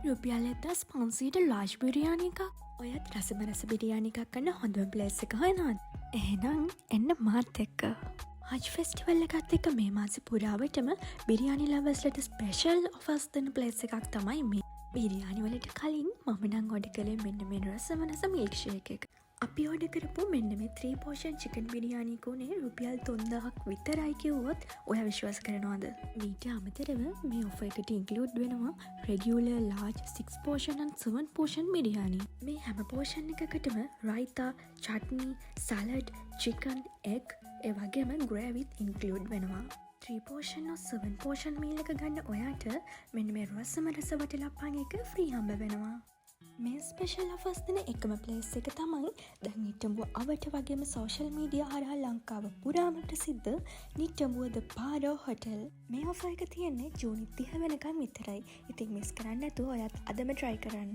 රුපියල් 1500ට ලාජ් බිරියානි එකක්. ඔයත් රසමරස බිරියානි එකක් කන්න හොඳම ප්ලේස් එක හොයනවද? එහෙනම් එන්න මාත් එක්ක. හජ් ෆෙස්ටිවල් එකත් එක්ක මේ මාසෙ පුරාවටම බිරියානි ලවර්ස්ලට ස්පෙෂල් ඔෆර්ස් දෙන ප්ලේස් එකක් තමයි මේ. බිරියානි වලට කලින් මම නම් ඔඩර් කළේ මෙන්න මේ රසමරස මිල්ක් ෂේක් එක. අපි ඕඩර් කරපු මෙන්න මේ 3 පෝෂන් චිකන් බිරියානි කෝනේ රුපියල් 3000ක් විතරයි කිව්වොත් ඔයා විශ්වාස කරනවද? ඊට අමතරව මේ ඔෆර් එකට ඉන්ක්ලූඩ් වෙනවා regular large 6 portion and 7 portion biryani. මේ හැම portion එකකටම raita, chutney, salad, chicken, egg ඒ වගේම ග්‍රේවිත් ඉන්ක්ලූඩ් වෙනවා. 3 පෝෂන් or 7 පෝෂන් මීල් එක ගන්න ඔයාට මෙන්න මේ රසමරස වටලප්පන් එක ෆ්‍රී හම්බ වෙනවා. මේ ස්පෙෂල් ඔෆර්ස් දෙන එකම ප්ලේස් එක තමයි දැන් නිට්ටඹුව අවට වගේම සෝෂල් මීඩියා හරහා ලංකාව පුරාම ප්‍රසිද්ධ නිට්ටඹුව ද පාරෝ හොටෙල්. මේ ඔෆර් එක තියෙන්නේ ජූනි 30 වෙනකම් විතරයි. ඉතින් මිස් කරන්න නැතුව ඔයත් අදම try කරන්න.